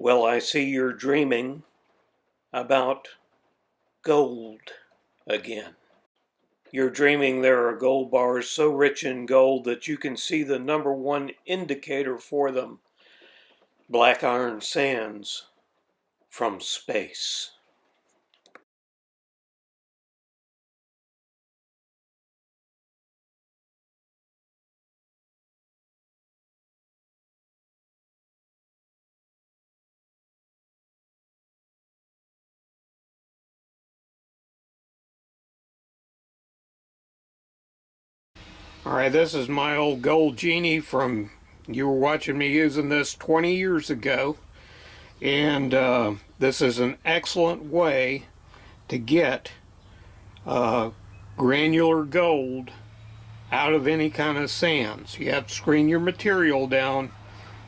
Well, I see you're dreaming about gold again. You're dreaming there are gold bars so rich in gold that you can see the number one indicator for them, black iron sands from space. Alright, this is my old gold genie from, you were watching me using this 20 years ago. And this is an excellent way to get granular gold out of any kind of sands. You have to screen your material down.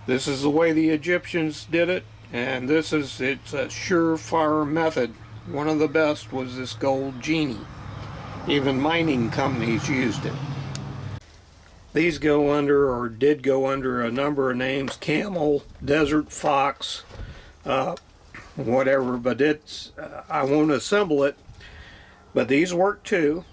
This is the way the Egyptians did it, and it's a surefire method. One of the best was this gold genie. Even mining companies used it. These go under, or did go under, a number of names: camel, desert fox, whatever, but I won't assemble it. But these work too,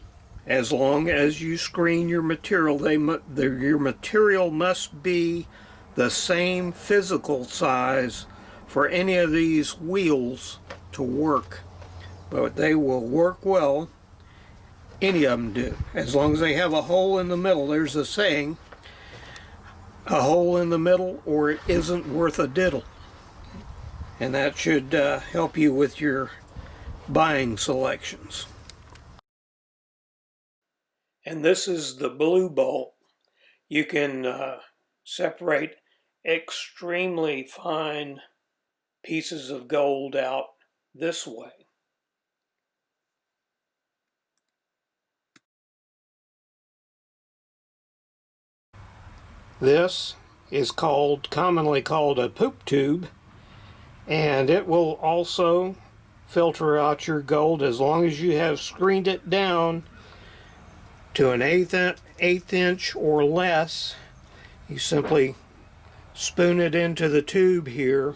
as long as you screen your material. Your material must be the same physical size for any of these wheels to work. But they will work well. Any of them do, as long as they have a hole in the middle. There's a saying, a hole in the middle or it isn't worth a diddle. And that should help you with your buying selections. And this is the blue bolt. You can separate extremely fine pieces of gold out this way. This is commonly called a poop tube, and it will also filter out your gold as long as you have screened it down to an eighth inch or less. You simply spoon it into the tube here.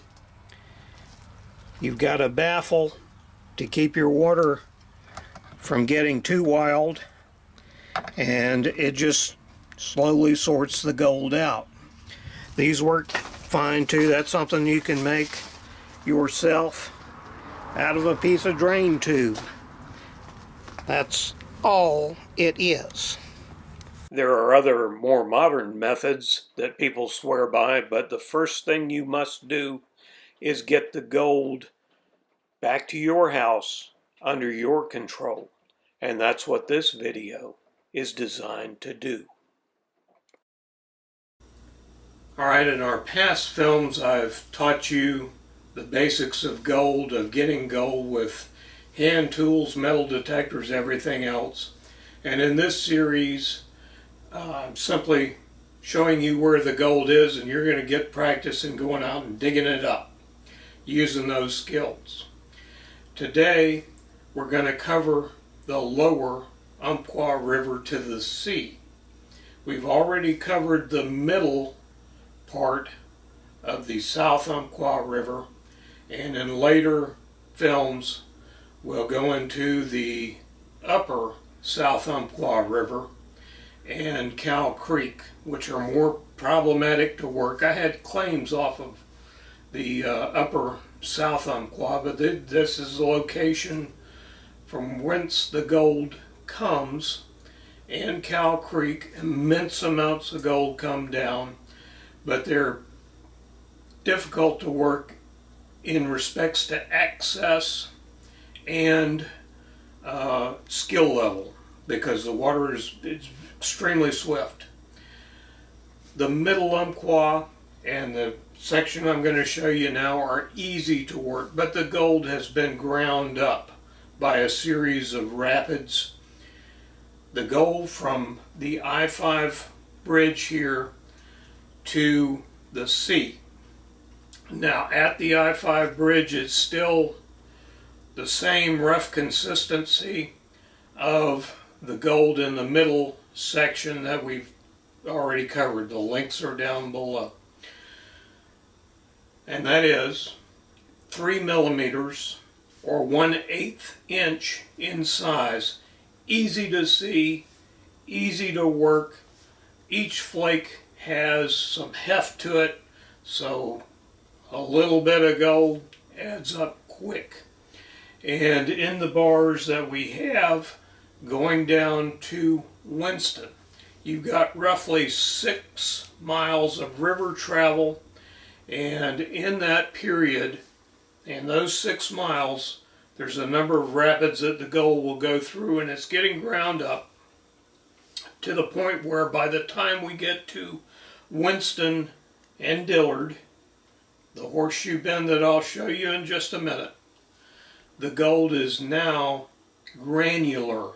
You've got a baffle to keep your water from getting too wild, and it just slowly sorts the gold out. These work fine too. That's something you can make yourself out of a piece of drain tube. That's all it is. There are other more modern methods that people swear by, but the first thing you must do is get the gold back to your house under your control. And that's what this video is designed to do. Alright, in our past films I've taught you the basics of gold, of getting gold with hand tools, metal detectors, everything else. And in this series I'm simply showing you where the gold is, and you're going to get practice in going out and digging it up using those skills. Today we're going to cover the lower Umpqua River to the sea. We've already covered the middle part of the South Umpqua River, and in later films we'll go into the upper South Umpqua River and Cow Creek, which are more problematic to work. I had claims off of the upper South Umpqua, but this is the location from whence the gold comes. And Cow Creek, immense amounts of gold come down, but they're difficult to work in respects to access and skill level, because the water is extremely swift. The middle Umpqua and the section I'm going to show you now are easy to work, but the gold has been ground up by a series of rapids. The gold from the I-5 bridge here to the sea. Now at the I-5 bridge it's still the same rough consistency of the gold in the middle section that we've already covered. The links are down below. And that is 3 millimeters or 1/8 inch in size. Easy to see, easy to work. Each flake has some heft to it, so a little bit of gold adds up quick. And in the bars that we have going down to Winston, you've got roughly 6 miles of river travel, and in that period, in those 6 miles, there's a number of rapids that the gold will go through, and it's getting ground up to the point where by the time we get to Winston and Dillard, the horseshoe bend that I'll show you in just a minute, the gold is now granular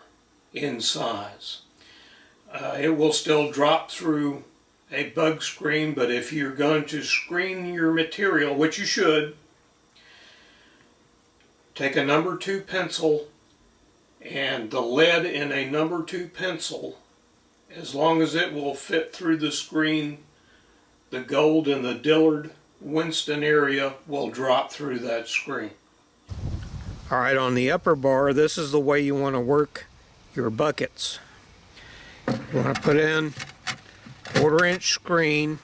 in size. It will still drop through a bug screen, but if you're going to screen your material, which you should, take a number 2 pencil, and the lead in a number 2 pencil, as long as it will fit through the screen, the gold in the Dillard Winston area will drop through that screen. Alright, on the upper bar, this is the way you want to work your buckets. You want to put in 1/4 inch screen,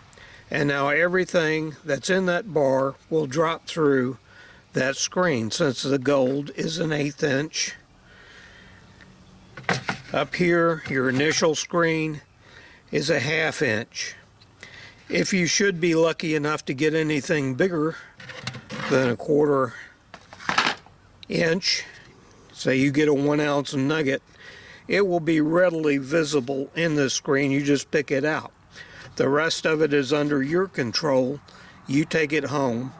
and now everything that's in that bar will drop through that screen since the gold is an 1/8 inch. Up here, your initial screen is a 1/2 inch. If you should be lucky enough to get anything bigger than a 1/4 inch, say you get a 1 ounce nugget, it will be readily visible in the screen. You just pick it out. The rest of it is under your control. You take it home,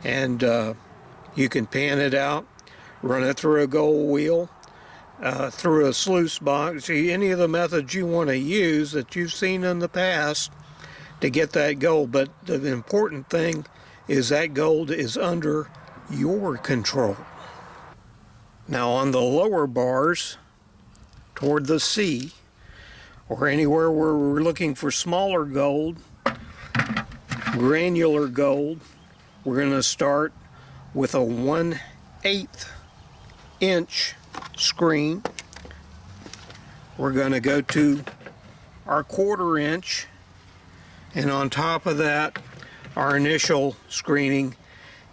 and you can pan it out, run it through a gold wheel, through a sluice box, any of the methods you want to use that you've seen in the past to get that gold. But the important thing is that gold is under your control. Now on the lower bars, toward the sea, or anywhere where we're looking for smaller gold, granular gold, we're going to start with a 1/8 inch screen. We're going to go to our 1/4 inch, and on top of that, our initial screening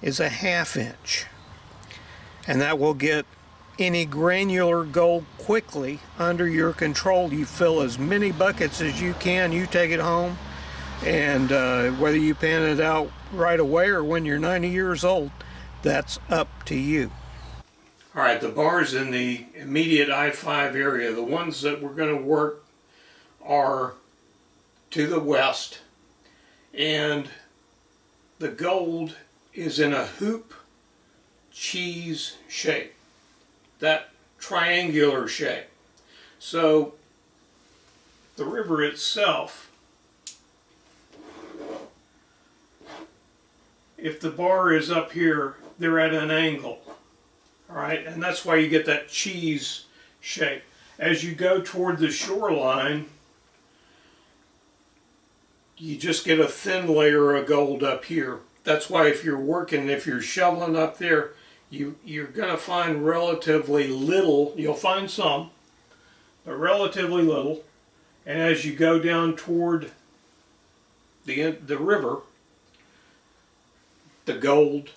is a 1/2 inch. And that will get any granular gold quickly under your control. You fill as many buckets as you can, you take it home, and whether you pan it out right away or when you're 90 years old, that's up to you. Alright, the bars in the immediate I-5 area, the ones that we're going to work are to the west, and the gold is in a hoop cheese shape, that triangular shape. So the river itself, if the bar is up here, they're at an angle. Alright, and that's why you get that cheese shape. As you go toward the shoreline, you just get a thin layer of gold up here. That's why if you're working, if you're shoveling up there, you're going to find relatively little. You'll find some, but relatively little. And as you go down toward the river, the gold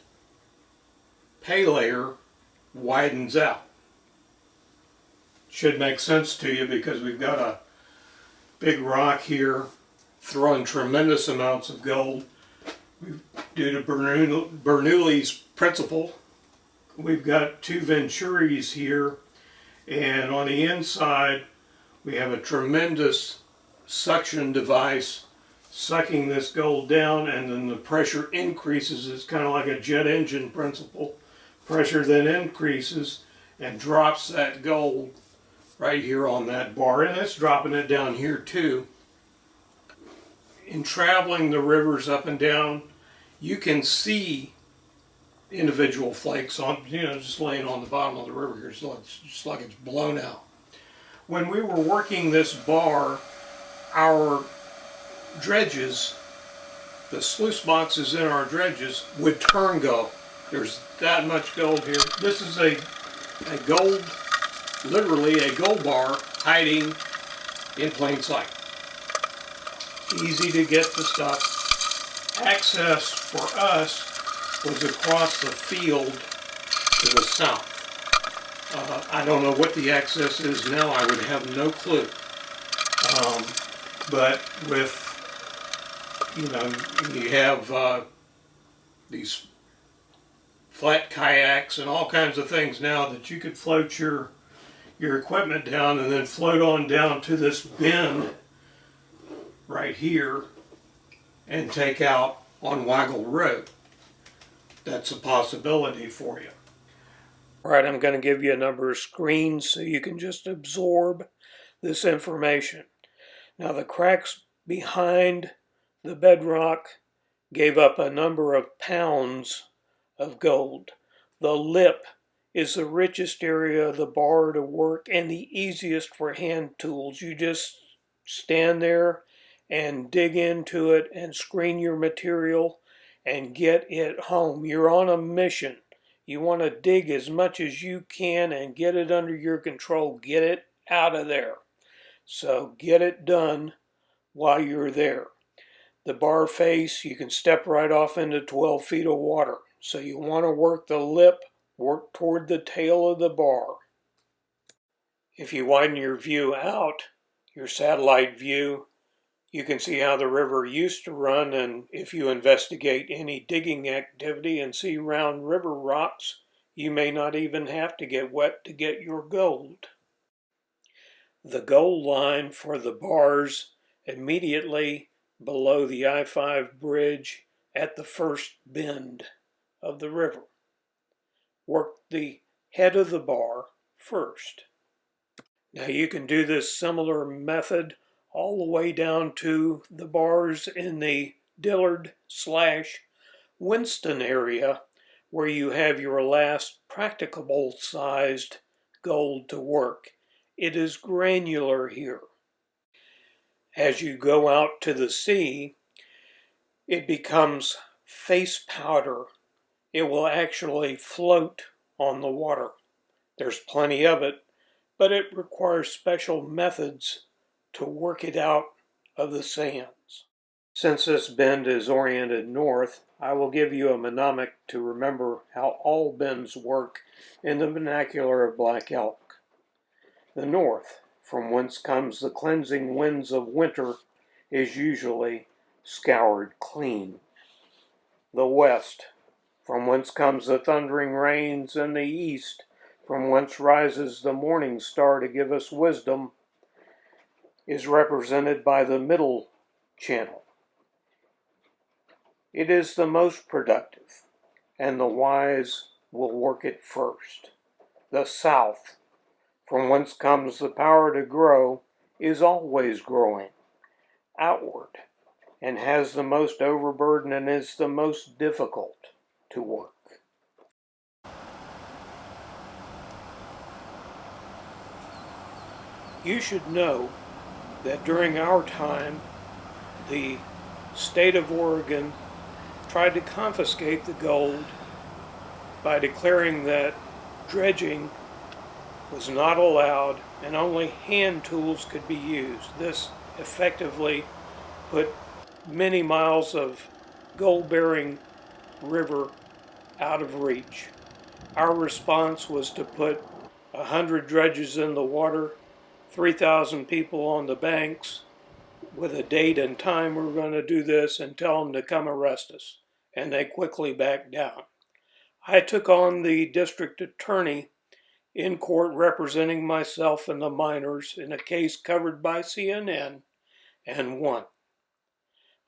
pay layer widens out. Should make sense to you because we've got a big rock here throwing tremendous amounts of gold. Due to Bernoulli's principle, we've got 2 venturis here, and on the inside we have a tremendous suction device sucking this gold down, and then the pressure increases. It's kind of like a jet engine principle. Pressure then increases and drops that gold right here on that bar, and it's dropping it down here too. In traveling the rivers up and down, you can see individual flakes on, just laying on the bottom of the river here, so it's just like it's blown out. When we were working this bar, our dredges, the sluice boxes in our dredges, would turn go. There's that much gold here. This is a gold, literally a gold bar hiding in plain sight. Easy to get the stuff. Access for us was across the field to the south. I don't know what the access is now. I would have no clue. But with, you have these flat kayaks and all kinds of things now that you could float your equipment down and then float on down to this bend right here and take out on Waggle Road. That's a possibility for you. All right, I'm going to give you a number of screens so you can just absorb this information. Now, the cracks behind the bedrock gave up a number of pounds of gold. The lip is the richest area of the bar to work and the easiest for hand tools. You just stand there and dig into it and screen your material and get it home. You're on a mission. You want to dig as much as you can and get it under your control. Get it out of there. So get it done while you're there. The bar face, you can step right off into 12 feet of water. So you want to work the lip, work toward the tail of the bar. If you widen your view out, your satellite view, you can see how the river used to run, and if you investigate any digging activity and see round river rocks, you may not even have to get wet to get your gold. The gold line for the bars immediately below the I-5 bridge at the first bend of the river. Work the head of the bar first. Now you can do this similar method all the way down to the bars in the Dillard/Winston area where you have your last practicable sized gold to work. It is granular here. As you go out to the sea, it becomes face powder. It will actually float on the water. There's plenty of it, but it requires special methods to work it out of the sands. Since this bend is oriented north, I will give you a mnemonic to remember how all bends work in the vernacular of Black Elk. The north, from whence comes the cleansing winds of winter, is usually scoured clean. The west, from whence comes the thundering rains, and the east, from whence rises the morning star to give us wisdom, is represented by the middle channel. It is the most productive, and the wise will work it first. The south, from whence comes the power to grow, is always growing outward, and has the most overburden and is the most difficult to work. You should know that during our time, the state of Oregon tried to confiscate the gold by declaring that dredging was not allowed and only hand tools could be used. This effectively put many miles of gold-bearing river out of reach. Our response was to put 100 dredges in the water, 3,000 people on the banks, with a date and time we were going to do this, and tell them to come arrest us. And they quickly backed down. I took on the district attorney in court representing myself and the miners in a case covered by CNN and won.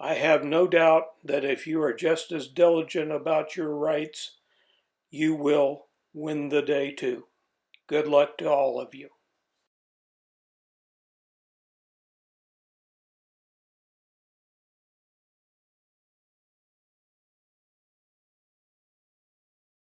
I have no doubt that if you are just as diligent about your rights, you will win the day too. Good luck to all of you.